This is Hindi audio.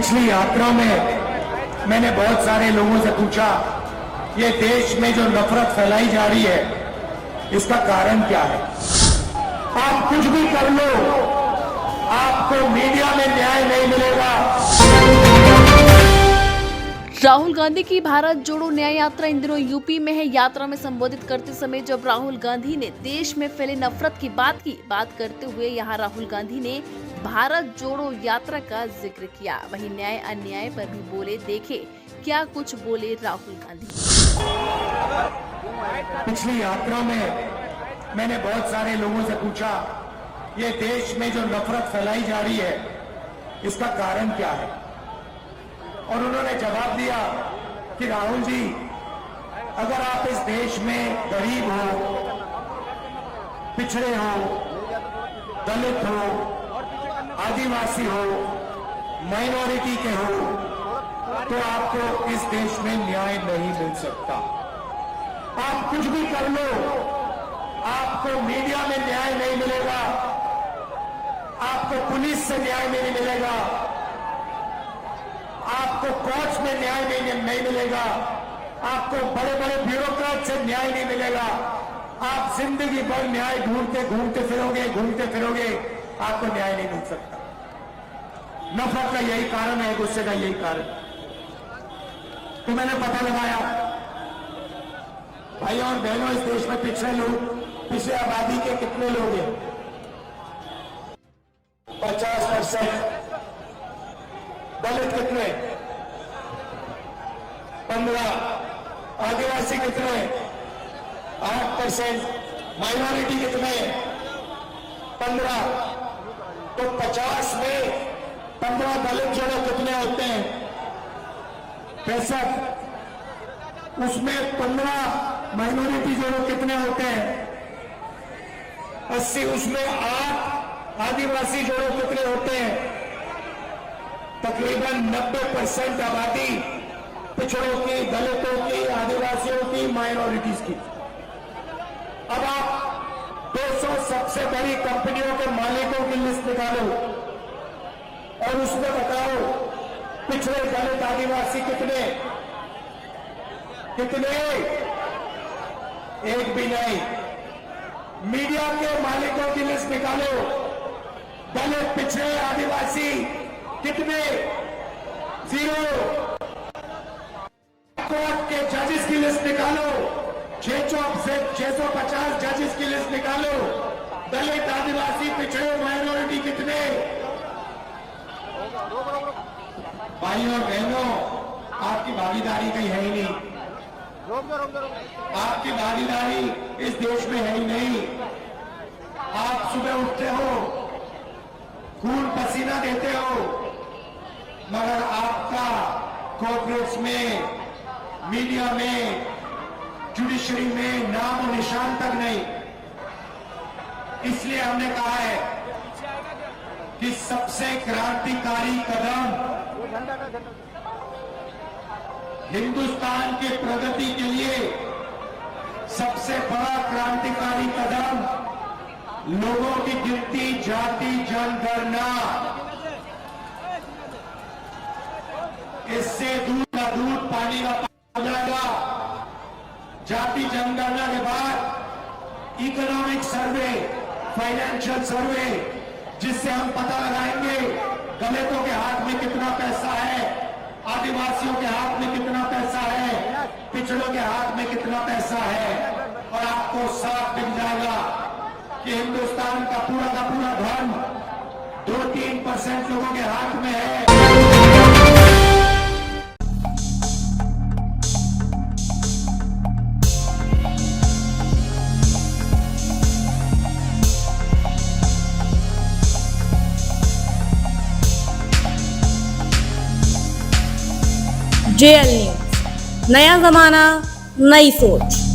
पिछली यात्रा में मैंने बहुत सारे लोगों से पूछा, ये देश में जो नफरत फैलाई जा रही है इसका कारण क्या है। आप कुछ भी कर लो, आपको मीडिया में न्याय नहीं मिलेगा। राहुल गांधी की भारत जोड़ो न्याय यात्रा इन दिनों यूपी में है। यात्रा में संबोधित करते समय जब राहुल गांधी ने देश में फैले नफरत की बात करते हुए यहां राहुल गांधी ने भारत जोड़ो यात्रा का जिक्र किया। वहीं न्याय अन्याय पर भी बोले, देखे क्या कुछ बोले राहुल गांधी। पिछली यात्रा में मैंने बहुत सारे लोगों से पूछा, ये देश में जो नफरत फैलाई जा रही है इसका कारण क्या है। और उन्होंने जवाब दिया कि राहुल जी, अगर आप इस देश में गरीब हो, पिछड़े हो, दलित हो, आदिवासी हो, माइनॉरिटी के हो, तो आपको इस देश में न्याय नहीं मिल सकता। आप कुछ भी कर लो, आपको मीडिया में न्याय नहीं मिलेगा, आपको पुलिस से न्याय नहीं मिलेगा, आपको कोर्ट्स में न्याय नहीं मिलेगा, आपको बड़े बड़े ब्यूरोक्रेट से न्याय नहीं मिलेगा। आप जिंदगी भर न्याय घूमते फिरोगे, आपको न्याय नहीं मिल सकता। नफरत का यही कारण है, गुस्से का यही कारण। तो मैंने पता लगाया, भाइयों और बहनों, इस देश में पिछड़े आबादी के कितने लोग हैं? 50%। दलित कितने? 15। आदिवासी कितने? 8%। माइनॉरिटी कितने? 15। तो 50 में 15 दलित जो लोग कितने होते हैं? 65। उसमें 15 माइनॉरिटी जो लोग कितने होते हैं? 80। उसमें 8 आदिवासी जो लोग कितने होते हैं? तकरीबन 90% आबादी पिछड़ों की, दलितों की, आदिवासियों की, माइनॉरिटीज की। अब आप 200 सबसे बड़ी कंपनियों के मालिकों की लिस्ट निकालो और उसमें बताओ पिछड़े, दलित, आदिवासी कितने? एक भी नहीं। मीडिया के मालिकों की लिस्ट निकालो, दलित, पिछड़े, आदिवासी कितने? 0। कोर्ट के जजेस की लिस्ट निकालो, 650 जजेस की लिस्ट निकालो, दलित, आदिवासी, पिछड़े, माइनॉरिटी कितने? भाइयों और बहनों, आपकी भागीदारी कहीं है ही नहीं। आपकी भागीदारी इस देश में है ही नहीं। आप सुबह उठते हो, खून पसीना देते हो, मगर आपका कॉर्पोरेट्स में, मीडिया में, जुडिशरी में नाम और निशान तक नहीं। इसलिए हमने कहा है कि सबसे क्रांतिकारी कदम हिंदुस्तान के प्रगति के लिए सबसे बड़ा क्रांतिकारी कदम लोगों की गिनती, जाति, जनगणना। इससे दूध का दूध, पानी का पानी हो जाएगा। जाति जनगणना के बाद इकोनॉमिक सर्वे, फाइनेंशियल सर्वे, जिससे हम पता लगाएंगे दलितों के हाथ में कितना पैसा है, आदिवासियों के हाथ में कितना पैसा है, पिछड़ों के हाथ में कितना पैसा है। और आपको साफ दिख जाएगा कि हिंदुस्तान का पूरा धन 2-3% लोगों के हाथ में है। JL न्यूज़, नया जमाना, नई सोच।